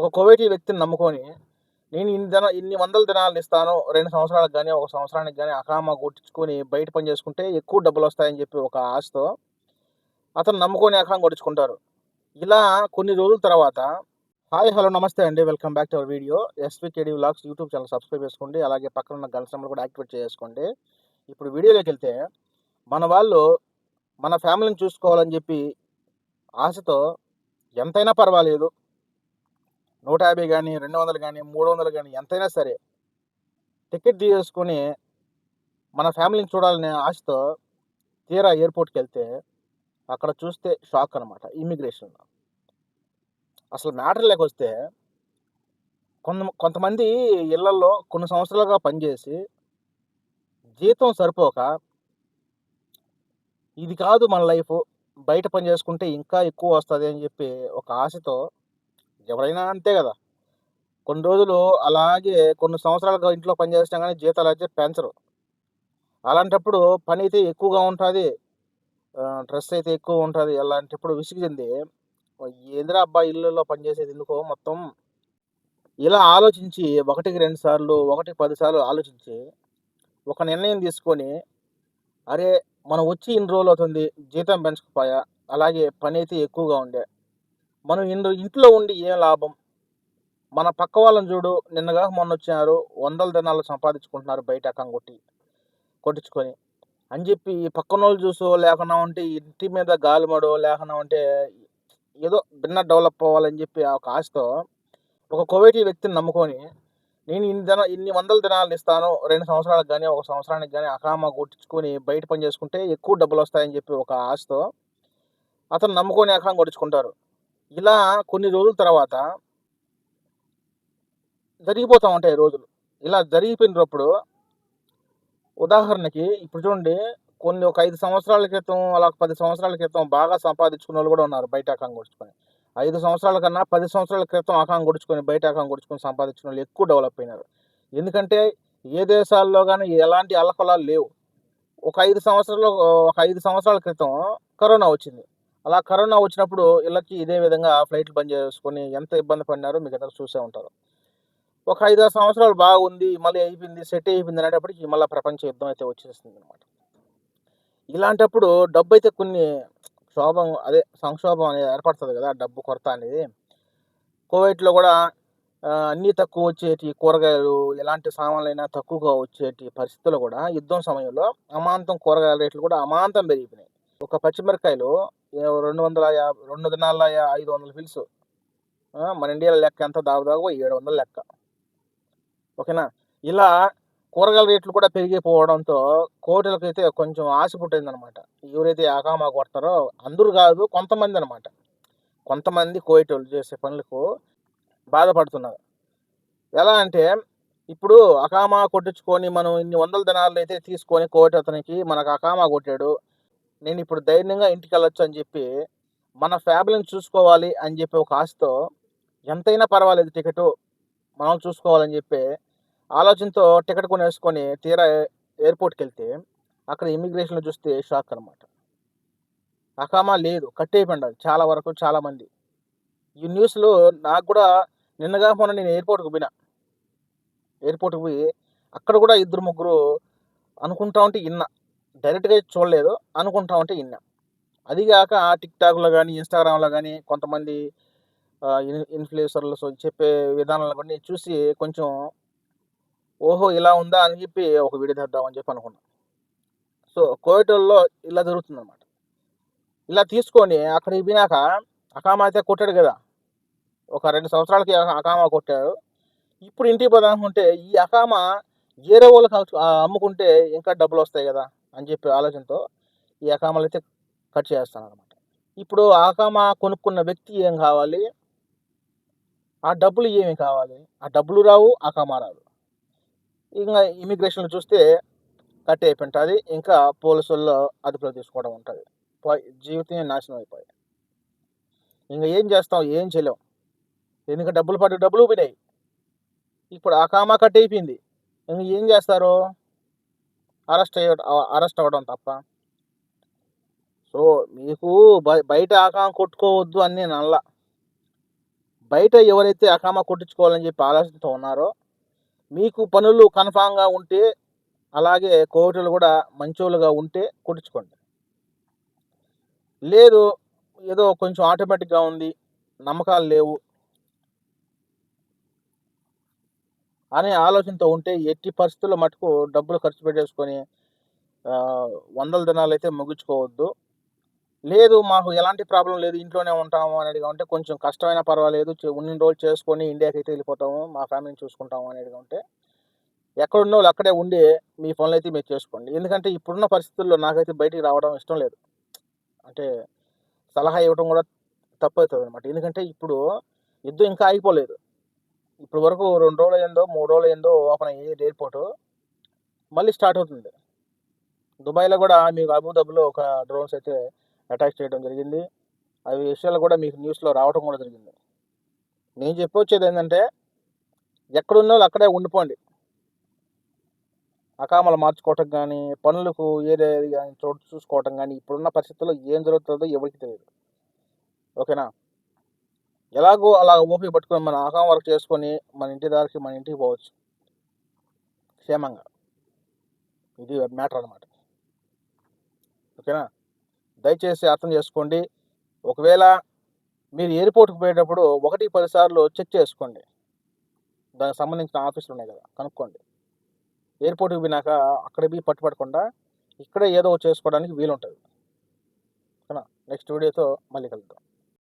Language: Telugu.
ఒక కువైటీ వ్యక్తిని నమ్ముకొని, నేను ఇన్ని వందల దినాలు ఇస్తాను. 2 సంవత్సరాలకు గాని, 1 సంవత్సరానికి గాని అకామా కొట్టించుకొని బయట పని చేసుకుంటే ఎక్కువ డబ్బులొస్తాయని చెప్పి ఒక ఆశతో అతను నమ్ముకొని అకామా కొట్టించుకుంటారు. ఇలా కొన్ని రోజుల తర్వాత హాయ్, హలో, నమస్తే అండి. Welcome back to our video. SVKD vlogs YouTube channel subscribe చేసుకోండి. అలాగే పక్కన ఉన్న గంట సింబల్ కూడా యాక్టివేట్ చేసుకోండి. ఇప్పుడు వీడియోలోకెళ్తే మన వాళ్ళు మన ఫ్యామిలీని చూసుకోవాలని చెప్పి ఆశతో ఎంతైనా పర్వాలేదు 150 గాని, 200 గాని, 300 గాని ఎంతైనా సరే టికెట్ తీసేసుకొని మన ఫ్యామిలీని చూడాలనే ఆశతో తీరా ఎయిర్‌పోర్ట్‌కెళ్తే అక్కడ చూస్తే షాక్ అనమాట. ఇమ్మిగ్రేషన్‌లో. అసలు మ్యాటర్‌లోకొస్తే కొంతమంది ఇళ్లల్లో కొన్ని సంవత్సరాలుగా పనిచేసి జీతం సరిపోక ఇది కాదు మన లైఫు, బయట పని చేసుకుంటే ఇంకా ఎక్కువ వస్తది అని చెప్పి ఒక ఆశతో ఎవరైనా అంతే గదా! కొన్ని రోజులు అలాగే కొన్ని సంవత్సరాలుగా ఇంట్లో పని చేసినా గానీ జీతాలైతే పెంచరు. అలాంటప్పుడు పనైతే ఎక్కువగా ఉంటాది. స్ట్రెస్ అయితే ఎక్కువ ఉంటది. అలాంటప్పుడు విసుగు చెంది ఏందిరా అబ్బా! ఇల్లుల్లో పనిచేసేది ఎందుకో మొత్తం ఇలా ఆలోచించి ఒకటికి 2 సార్లు, ఒకటికి 10 సార్లు ఆలోచించి ఒక నిర్ణయం తీసుకొని, అరే! మనం వచ్చి ఇన్ని రోజులవుతుంది. జీతం పెంచకపోయా. అలాగే పనైతే ఎక్కువగా ఉండే. మనం ఇంట్లో ఉండి ఏం లాభం? మన పక్క వాళ్ళని చూడు నిన్నగాక మొన్నొచ్చినారు. వందల దినాలు సంపాదించుకుంటున్నారు బయట కొట్టించుకొని. అని జెప్పి పక్కనోళ్ళు చూసో, లేకున్నా ఉంటే ఇంటి మీద గాలిమడో, లేకున్నా ఉంటే ఏదో భిన్న డెవలప్ అవ్వాలని జెప్పి ఆ ఒక ఆశతో ఒక కువైటీ వ్యక్తిని నమ్ముకొని, నేను ఇన్ని వందల దినాలు ఇస్తాను. 2 సంవత్సరాలకు గాని, 1 సంవత్సరానికి గాని అకామా కొట్టించుకొని బయట పని చేసుకుంటే ఎక్కువ డబ్బులొస్తాయని జెప్పి ఒక ఆశతో అతను నమ్ముకొని అకామా కొట్టించుకుంటారు. ఇలా కొన్ని రోజుల తర్వాత జరిగిపోతా ఉంటాయి రోజులు. ఇలా జరిగిపోయినప్పుడు ఉదాహరణకి ఇప్పుడు చూడండి, ఒక 5 సంవత్సరాల క్రితం, అలా 10 సంవత్సరాల క్రితం బాగా సంపాదించుకున్నోళ్ళు గూడా ఉన్నారు బయట అకామా కొట్టించుకొని. 5 సంవత్సరాల కన్నా 10 సంవత్సరాల క్రితం అకామా కొట్టించుకొని, బయట అకామా కొట్టించుకొని సంపాదించినోళ్ళు ఎక్కువ డెవలప్ అయినారు. ఎందుకంటే ఏ దేశాల్లో గాని ఎలాంటి అల్లకల్లోలాలు లేవు. ఒక 5 సంవత్సరాల క్రితం కరోనా వచ్చింది. అలా కరోనా వచ్చినప్పుడు ఈళ్ళకి ఇదే విధంగా ఫ్లైట్లు బంద్ చేసుకొని ఎంత ఇబ్బంది పడినారో మీరందరూ చూసే ఉంటారు. ఒక 5, 6 సంవత్సరాలు బాగుంది. మళ్ళీ అయిపోయింది. సెట్ అయిపోయింది అనేటప్పటికి మళ్ళా ప్రపంచ యుద్ధం అయితే వచ్చేసిందనమాట. ఇలాంటప్పుడు డబ్బైతే సంక్షోభం అనేది ఏర్పడతది గదా! డబ్బు కొరత అనేది. కువైట్‌లో గూడా అన్నీ తక్కువ వచ్చేటి కూరగాయలు, ఎలాంటి సామాన్లైనా తక్కువగా వచ్చేటి పరిస్థితుల్లో గూడా యుద్ధం సమయంలో అమాంతం కూరగాయల రేట్లు గూడా అమాంతం పెరిగిపోయినాయి. ఒక పచ్చిమిరపకాయలు 2 దినాల 500 ఫిల్స్. మన ఇండియాలో లెక్క ఎంత దాదాపుగా 700 లెక్క. ఓకేనా? ఇలా కూరగాయల రేట్లు కూడా పెరిగిపోవడంతో కోటలకైతే కొంచెం ఆశ పుట్టిందనమాట. ఎవరైతే అకామా కొడతారో అందరూ గాదు, కొంతమందనమాట. కొంతమంది కువైటోళ్ళు చేసే పనులకు బాధపడుతున్నారు. ఎలా అంటే, ఇప్పుడు అకామా కొట్టించుకొని మనం ఇన్ని వందల దినాలైతే తీసుకొని కువైట్ అతనికి మనకు అకామా కొట్టాడు. నేనిప్పుడు ధైర్యంగా ఇంటికెళ్ళొచ్చు అని జెప్పి, మన ఫ్యామిలీని చూసుకోవాలి అని జెప్పి ఒక ఆశతో ఎంతైనా పర్వాలేదు టికెటు మనం చూసుకోవాలని జెప్పి ఆలోచనతో టికెట్ కొనేసుకొని తీరా ఎయిర్‌పోర్ట్‌కెళ్తే అక్కడ ఇమ్మిగ్రేషన్‌లో చూస్తే షాక్ అనమాట. అకామా లేదు. కట్టయిపోయిండారు చాలా వరకు చాలామంది. ఈ న్యూస్‌లు నాకు గూడా నిన్నగాక మొన్న నేను ఎయిర్‌పోర్ట్‌కి పోయినా. ఎయిర్‌పోర్ట్‌కి పోయి అక్కడ గూడా ఇద్దరు, ముగ్గురు అనుకుంటా ఉంటే ఇన్నా. డైరెక్ట్‌గా అయితే చూడలేదు. అనుకుంటా ఉంటే ఇన్నా. అది గాక టిక్‌టాక్‌లో గాని, ఇన్‌స్టాగ్రామ్‌లో గాని కొంతమంది ఇన్‌ఫ్లుయెన్సర్లు చెప్పే విధానాలను కూడా నేను చూసి కొంచెం ఓహో! ఇలా ఉందా అని జెప్పి ఒక వీడియో తీద్దామని జెప్పి అనుకున్నా. సో, కువైటోల్లో ఇలా జరుగుతుందనమాట. ఇలా తీసుకొని అక్కడికి పోయినాక అకామా అయితే కొట్టాడు గదా! ఒక 2 సంవత్సరాలకి అకామా కొట్టాడు. ఇప్పుడు ఇంటికి పోదామనుకుంటే ఈ అకామా వేరే వాళ్ళకి అమ్ముకుంటే ఇంకా డబ్బులొస్తాయి గదా! అని జెప్పి ఆలోచనతో ఈ అకామాలైతే కట్ చేస్తున్నారనమాట. ఇప్పుడు అకామా కొనుక్కున్న వ్యక్తి ఏం కావాలి? ఆ డబ్బులు ఏమి కావాలి? ఆ డబ్బులు రావు, అకామా రాదు. ఇంగ ఇమ్మిగ్రేషన్‌లో చూస్తే కట్ అయిపోయింటది. ఇంకా పోలీసోళ్ళు అదుపులో తీసుకోవడం ఉంటది. జీవితమే నాశనం అయిపాయే. ఇంగ ఏం చేస్తాం? ఏం చేయలేం. ఎందుకంటే డబ్బులు పడ్డ డబ్బులు పోయినాయి. ఇప్పుడు అకామా కట్ అయిపోయింది. ఇంగ ఏం చేస్తారు? అరెస్ట్ అవ్వడం తప్ప. సో, మీకు బయట అకామా కొట్టుకోవద్దు అని నేను అనలా. బయట ఎవరైతే అకామా కొట్టించుకోవాలని చెప్పి ఆలోచనతో ఉన్నారో, మీకు పనులు కన్ఫామ్‌గా ఉంటే, అలాగే కోవిటోళ్ళు కూడా మంచోళ్ళుగా ఉంటే కొట్టించుకోండి. లేదు, ఏదో కొంచెం ఆటోమేటిక్‌గా ఉంది, నమ్మకాలు లేవు అనే ఆలోచనతో ఉంటే ఎట్టి పరిస్థితుల్లో మటుకు డబ్బులు ఖర్చు పెట్టేసుకొని వందల దినాలైతే ముగించుకోవద్దు. లేదు, మాకు ఎలాంటి ప్రాబ్లమ్ లేదు, ఇంట్లోనే ఉంటాము అనేదిగా ఉంటే కొంచెం కష్టమైనా పర్వాలేదు, ఉన్నన్ని రోజులు చేసుకొని ఇండియాకైతే వెళ్ళిపోతాము, మా ఫ్యామిలీని చూసుకుంటాము అనేదిగా ఉంటే, ఎక్కడున్నోళ్ళు అక్కడే ఉండి మీ పనులైతే మీరు చేసుకోండి. ఎందుకంటే ఇప్పుడున్న పరిస్థితుల్లో నాకైతే బయటికి రావడం ఇష్టం లేదు. అంటే సలహా ఇవ్వడం కూడా తప్పవుతదనమాట. ఎందుకంటే ఇప్పుడు యుద్ధం ఇంకా ఆగిపోలేదు. ఇప్పటి వరకు 2 రోజులయిందో, 3 రోజులయిందో ఓపెన్ అయ్యి ఎయిర్‌పోర్టు. మళ్ళీ స్టార్ట్ అవుతుంది. దుబాయ్‌లో కూడా మీకు అబుదాబిలో ఒక డ్రోన్స్ అయితే అటాక్ చేయడం జరిగింది. అవి విషయాలు కూడా మీకు న్యూస్‌లో రావడం కూడా జరిగింది. నేను చెప్పొచ్చేదేంటంటే, ఎక్కడున్నోళ్ళు అక్కడే ఉండిపోండి. అకామాలు మార్చుకోవటం గానీ, పనులకు ఏదేది గానీ చోటు చూసుకోవటం గానీ, ఇప్పుడున్న పరిస్థితుల్లో ఏం జరుగుతుందో ఎవరికీ తెలీదు. ఓకేనా? ఎలాగో అలా ఓపిక పట్టుకొని మన అకామా వర్క్ చేసుకొని, మన ఇంటి దారికి మన ఇంటికి పోవచ్చు క్షేమంగా. ఇది మ్యాటర్ అనమాట. ఓకేనా? దయచేసి అర్థం చేసుకోండి. ఒకవేళ మీరు ఎయిర్‌పోర్ట్‌కి పోయేటప్పుడు 1, 10 సార్లు చెక్ చేసుకోండి. దానికి సంబంధించిన ఆఫీసులున్నాయి కదా! కనుక్కోండి. ఎయిర్‌పోర్ట్‌కి పోయినాక అక్కడ పోయి పట్టుపడకుండా ఇక్కడే ఏదో ఒకటి చేసుకోవడానికి వీలుంటది. ఓకేనా? నెక్స్ట్ వీడియోతో మళ్ళీ కలుద్దాం.